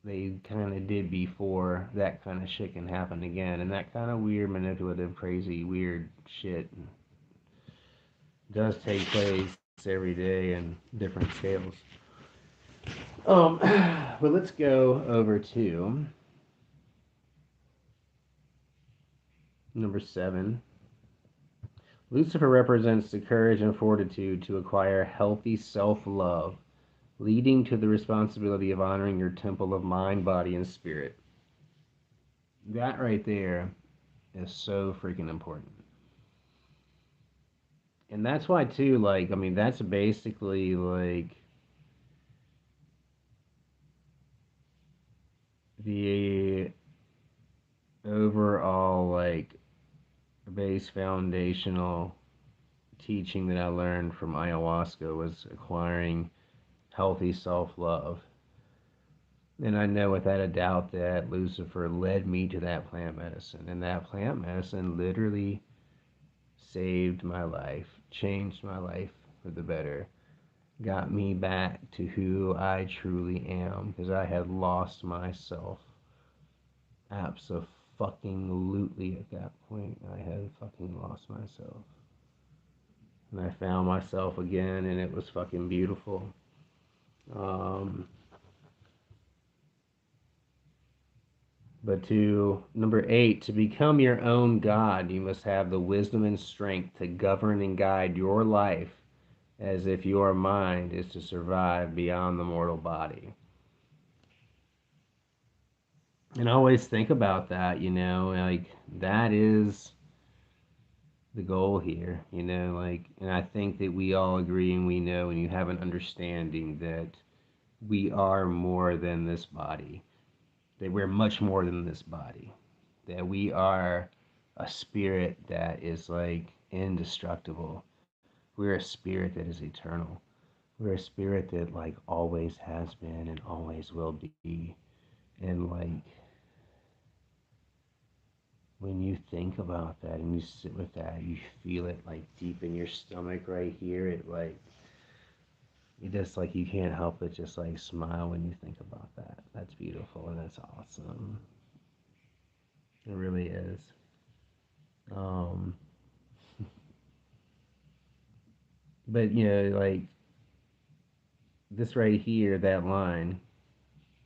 they kind of did before that kind of shit can happen again. And that kind of weird, manipulative, crazy, weird shit does take place every day in different scales. Um, but let's go over to number 7. Lucifer represents the courage and fortitude to acquire healthy self love, leading to the responsibility of honoring your temple of mind, body, and spirit. That right there is so freaking important. And that's why, too, like, I mean, that's basically like the overall, like, base foundational teaching that I learned from ayahuasca was acquiring healthy self love. And I know without a doubt that Lucifer led me to that plant medicine. And that plant medicine literally saved my life, changed my life for the better, got me back to who I truly am because I had lost myself. Absolutely at that point, I had fucking lost myself. And I found myself again, and it was fucking beautiful. Um, but to number 8, to become your own God, you must have the wisdom and strength to govern and guide your life as if your mind is to survive beyond the mortal body. And I always think about that, like that is the goal here, like, and I think that we all agree and we know and you have an understanding that we are more than this body, that we're much more than this body, that we are a spirit that is like indestructible. We're a spirit that is eternal. We're a spirit that like always has been and always will be. And like when you think about that and you sit with that, you feel it like deep in your stomach right here. It like it just like you can't help but just like smile when you think about that. That's beautiful and that's awesome. It really is. Um, but like this right here, that line,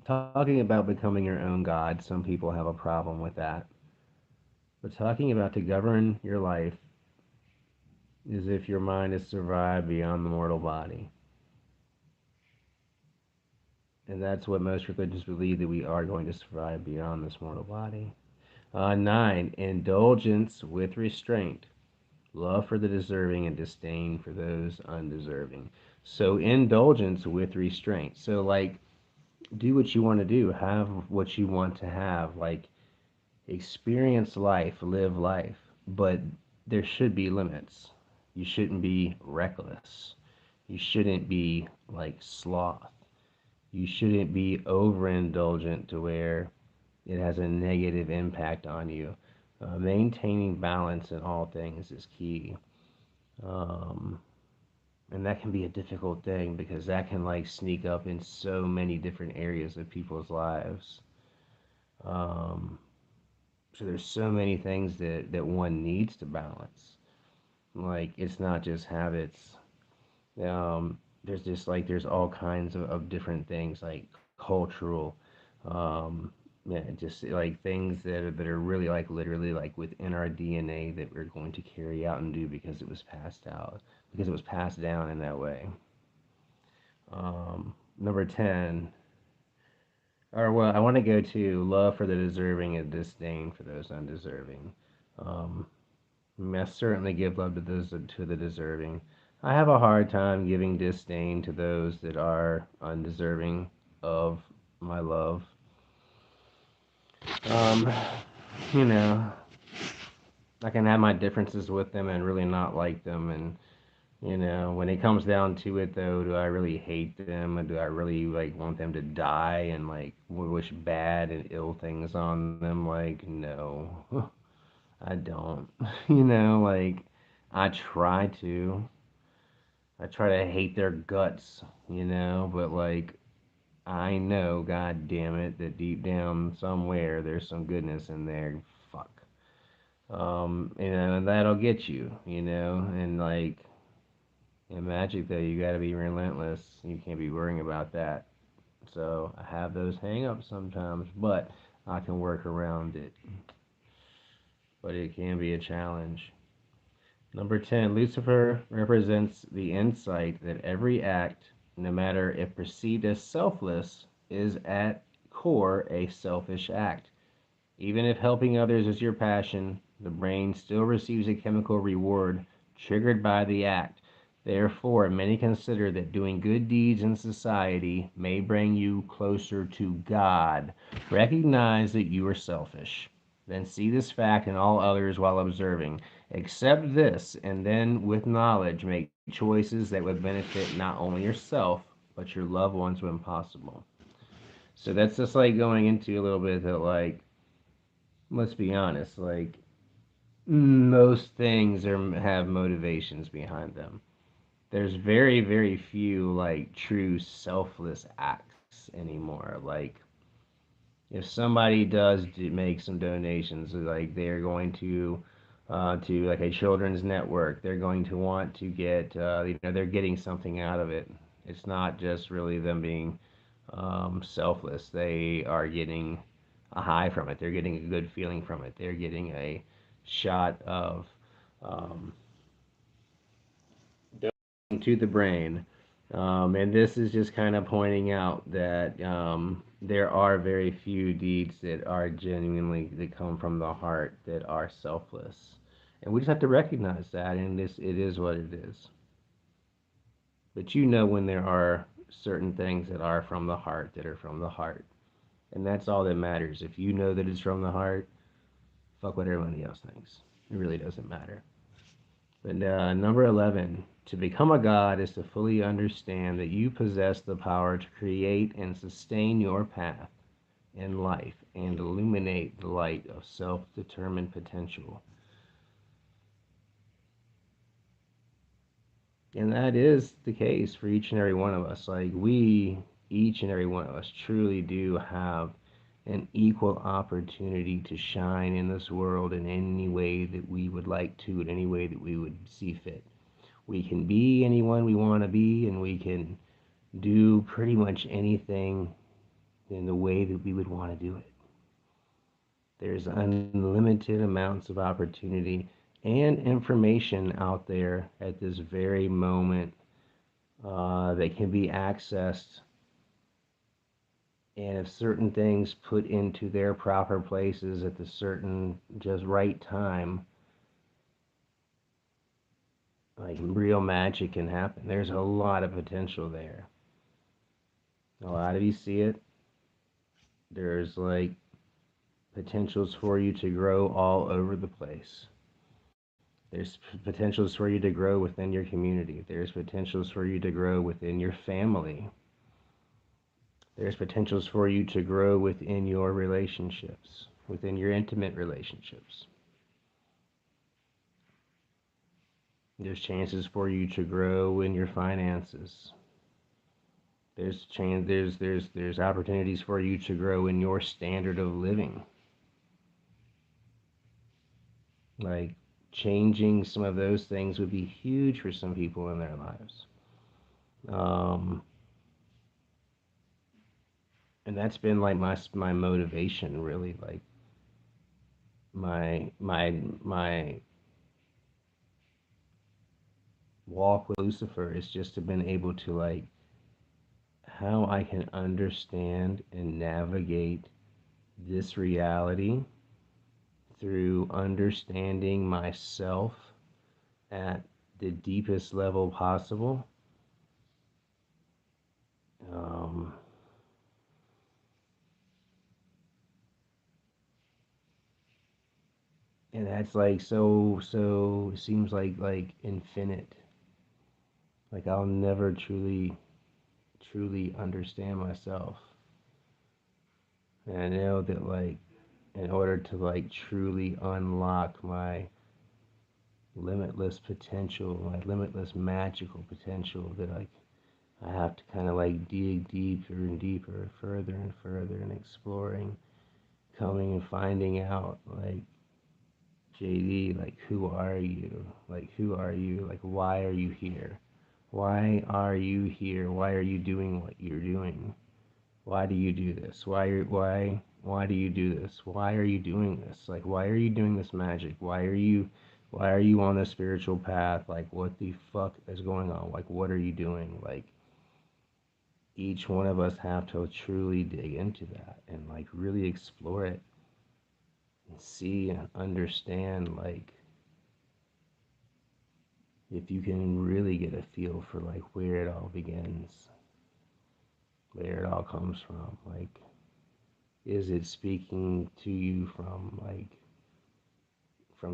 talking about becoming your own God, some people have a problem with that. But talking about to govern your life is if your mind has survived beyond the mortal body. And that's what most religions believe, that we are going to survive beyond this mortal body. 9, indulgence with restraint, love for the deserving and disdain for those undeserving. So, indulgence with restraint. So, like, do what you want to do, have what you want to have, like, experience life, live life, but there should be limits. You shouldn't be reckless. You shouldn't be like sloth. You shouldn't be overindulgent to where it has a negative impact on you. Maintaining balance in all things is key. Um, and that can be a difficult thing because that can like sneak up in so many different areas of people's lives. Um, so there's so many things that one needs to balance. Like it's not just habits. There's just like there's all kinds of different things like cultural, um, yeah, just like things that are really like literally like within our DNA that we're going to carry out and do because it was passed out, because it was passed down in that way. Number 10, or well, I want to go to love for the deserving and disdain for those undeserving. Um, I certainly give love to those to the deserving. I have a hard time giving disdain to those that are undeserving of my love. Um, you know, I can have my differences with them and really not like them, and when it comes down to it, though, do I really hate them, or do I really like want them to die and like wish bad and ill things on them? Like, no, I don't. Like I try to. I try to hate their guts, but like I know, god damn it, that deep down somewhere there's some goodness in there. Fuck. And that'll get you, and like in magic though, you gotta be relentless. You can't be worrying about that. So I have those hang ups sometimes, but I can work around it. But it can be a challenge. Number 10, Lucifer represents the insight that every act, no matter if perceived as selfless, is at core a selfish act. Even if helping others is your passion, the brain still receives a chemical reward triggered by the act. Therefore, many consider that doing good deeds in society may bring you closer to God. Recognize that you are selfish. Then see this fact in all others while observing. Accept this, and then, with knowledge, make choices that would benefit not only yourself, but your loved ones when possible. So that's just like going into a little bit that, like, let's be honest, like most things have motivations behind them. There's very very few like true selfless acts anymore. Like if somebody does make some donations, like they're going to like a children's network, they're going to want to get they're getting something out of it. It's not just really them being selfless. They are getting a high from it. They're getting a good feeling from it. They're getting a shot of um, to the brain. And this is just kind of pointing out that there are very few deeds that are genuinely that come from the heart that are selfless, and we just have to recognize that. And this, it is what it is. But when there are certain things that are from the heart that are from the heart, and that's all that matters. If you know that it's from the heart, fuck what everybody else thinks. It really doesn't matter. But number 11, to become a god is to fully understand that you possess the power to create and sustain your path in life and illuminate the light of self determined potential. And that is the case for each and every one of us. Like, each and every one of us, truly do have an equal opportunity to shine in this world in any way that we would like to, in any way that we would see fit. We can be anyone we want to be, and we can do pretty much anything in the way that we would want to do it. There's unlimited amounts of opportunity and information out there at this very moment that can be accessed. And if certain things put into their proper places at the certain just right time, like real magic can happen. There's a lot of potential there. A lot of you see it. There's like potentials for you to grow all over the place. There's potentials for you to grow within your community. There's potentials for you to grow within your family. There's potentials for you to grow within your relationships, within your intimate relationships. There's chances for you to grow in your finances. There's opportunities for you to grow in your standard of living. Like changing some of those things would be huge for some people in their lives. Um, and that's been like my motivation really, like my walk with Lucifer is just to been able to like how I can understand and navigate this reality through understanding myself at the deepest level possible. Um, and that's like it seems like infinite. Like I'll never truly understand myself. And I know that like in order to like truly unlock my limitless potential, my limitless magical potential, that like I have to kind of like dig deeper and deeper, further and further, and exploring, coming and finding out like JD, like who are you? Like who are you? Like why are you here? Why are you here? Why are you doing what you're doing? Why do you do this? Why do you do this? Why are you doing this? Like why are you doing this magic? Why are you on this spiritual path? Like what the fuck is going on? Like what are you doing? Like each one of us have to truly dig into that and like really explore it and see and understand like if you can really get a feel for like where it all begins, where it all comes from, like is it speaking to you from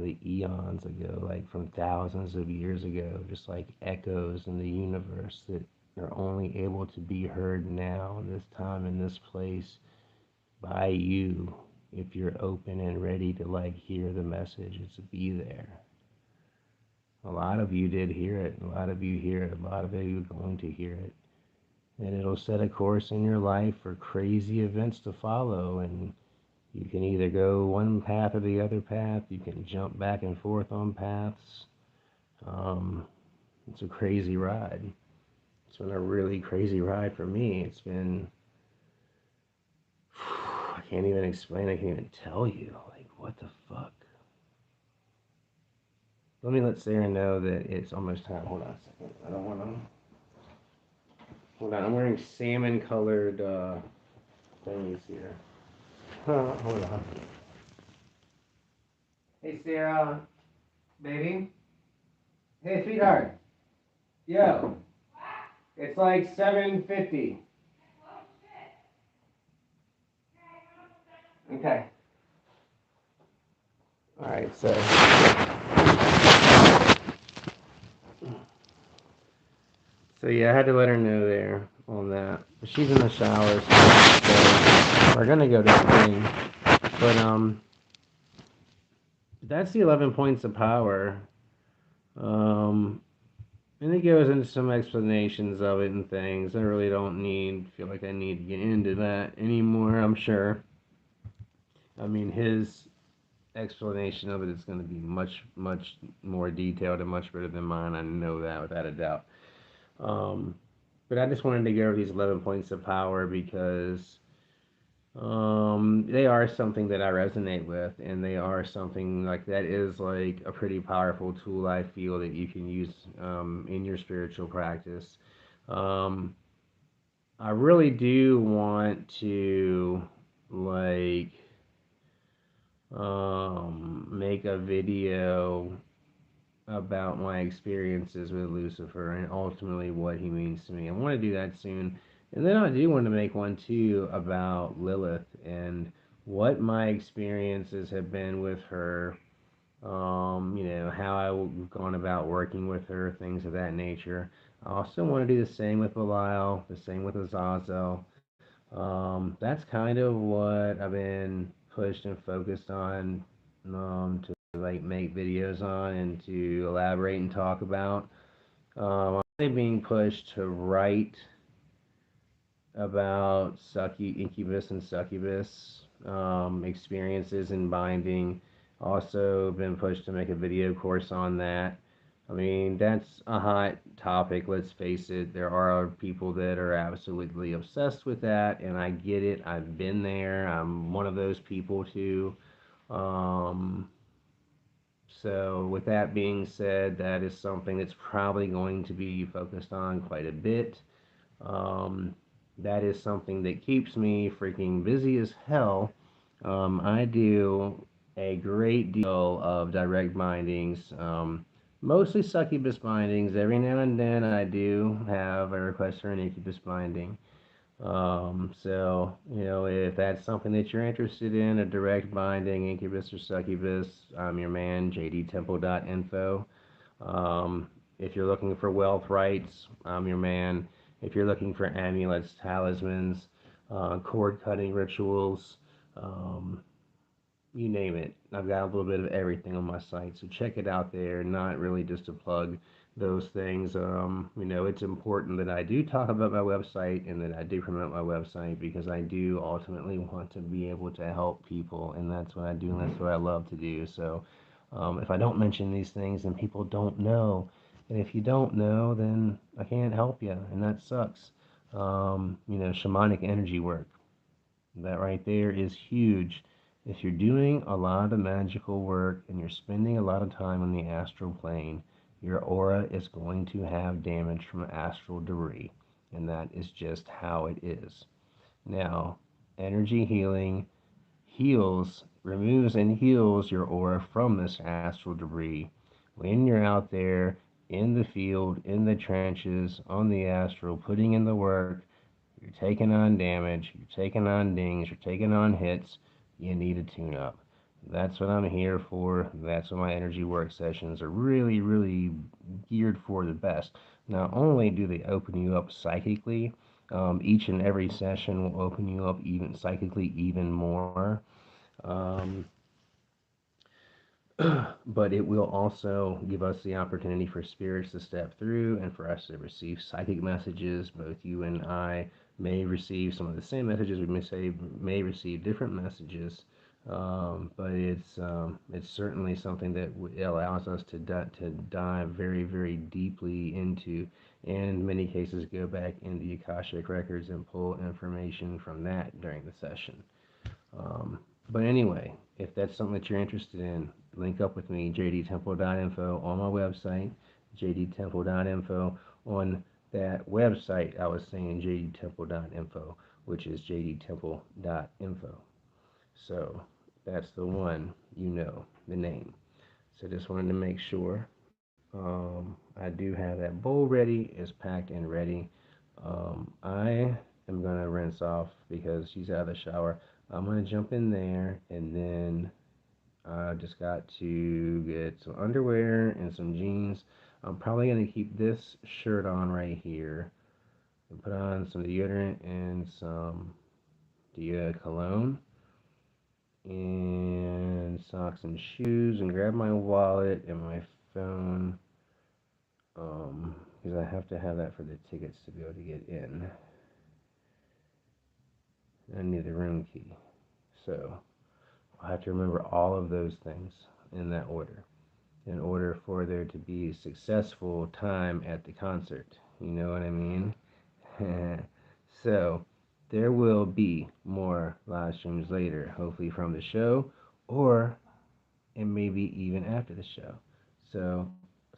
the eons ago, like from thousands of years ago, just like echoes in the universe that are only able to be heard now, in this time, in this place, by you, if you're open and ready to like hear the message, it's be there. A lot of you did hear it, a lot of you hear it, a lot of you are going to hear it. And it'll set a course in your life for crazy events to follow, and you can either go one path or the other path. You can jump back and forth on paths. Um, it's a crazy ride. It's been a really crazy ride for me. It's been, I can't even explain. I can't even tell you. Like, what the fuck? Let me let Sarah know that it's almost time. Hold on a second. I don't want to. Hold on. I'm wearing salmon colored thingies here. Hold on. Hey, Sarah. Baby. Hey, sweetheart. Yo. It's like 7:50. Okay. All right. So yeah, I had to let her know there on that. But she's in the shower, so we're gonna go to swing. But that's the 11 points of power. Um, and it goes into some explanations of it and things. I really don't feel like I need to get into that anymore. I'm sure. I mean, his explanation of it is going to be much more detailed and much better than mine. I know that without a doubt. Um, but I just wanted to go over these 11 points of power because they are something that I resonate with, and they are something like that is like a pretty powerful tool I feel that you can use in your spiritual practice. Um, I really do want to like make a video about my experiences with Lucifer and ultimately what he means to me. I want to do that soon. And then I do want to make one too about Lilith and what my experiences have been with her. How I've gone about working with her, things of that nature. I also want to do the same with Belial, the same with Azazel. That's kind of what I've been pushed and focused on to like make videos on and to elaborate and talk about. I'm being pushed to write about incubus and succubus experiences and binding. Also been pushed to make a video course on that. I mean, that's a hot topic, let's face it. There are people that are absolutely obsessed with that, and I get it. I've been there. I'm one of those people too. Um, so, with that being said, that is something that's probably going to be focused on quite a bit. Um, that is something that keeps me freaking busy as hell. I do a great deal of direct bindings, mostly succubus bindings. Every now and then I do have a request for an incubus binding. So, if that's something that you're interested in, a direct binding, incubus or succubus, I'm your man, jdtemple.info. If you're looking for wealth rights, I'm your man. If you're looking for amulets, talismans, cord cutting rituals, um, you name it. I've got a little bit of everything on my site, so check it out there. Not really just to plug those things. It's important that I do talk about my website and that I do promote my website because I do ultimately want to be able to help people, and that's what I do, and that's what I love to do. So, if I don't mention these things, then people don't know, and if you don't know, then I can't help you, and that sucks. Shamanic energy work. That right there is huge. If you're doing a lot of magical work and you're spending a lot of time on the astral plane, your aura is going to have damage from astral debris. And that is just how it is. Now, energy healing removes and heals your aura from this astral debris. When you're out there in the field, in the trenches, on the astral, putting in the work, you're taking on damage, you're taking on dings, you're taking on hits, you need a tune up. That's what I'm here for. That's what my energy work sessions are really, really geared for the best. Not only do they open you up psychically, each and every session will open you up even psychically even more. Um, but it will also give us the opportunity for spirits to step through and for us to receive psychic messages. Both you and I may receive some of the same messages. We may receive different messages, but it's certainly something that allows us to dive very, very deeply into, and in many cases go back into the Akashic records and pull information from that during the session. Um, but anyway, if that's something that you're interested in, link up with me, jdtemple.info on my website, jdtemple.info on that website. I was saying jdtemple.info, which is jdtemple.info. So that's the one, the name. So just wanted to make sure. I do have that bowl ready, it's packed and ready. I am gonna rinse off because she's out of the shower. I'm gonna jump in there and then I just got to get some underwear and some jeans. I'm probably gonna keep this shirt on right here and put on some deodorant and some cologne and socks and shoes and grab my wallet and my phone because I have to have that for the tickets to be able to get in. I need the room key. So I have to remember all of those things in that order in order for there to be successful time at the concert. You know what I mean? So there will be more live streams later, hopefully from the show or and maybe even after the show. So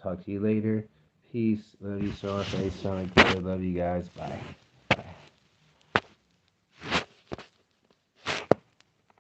talk to you later. Peace. Love you so much. Love you guys. Bye.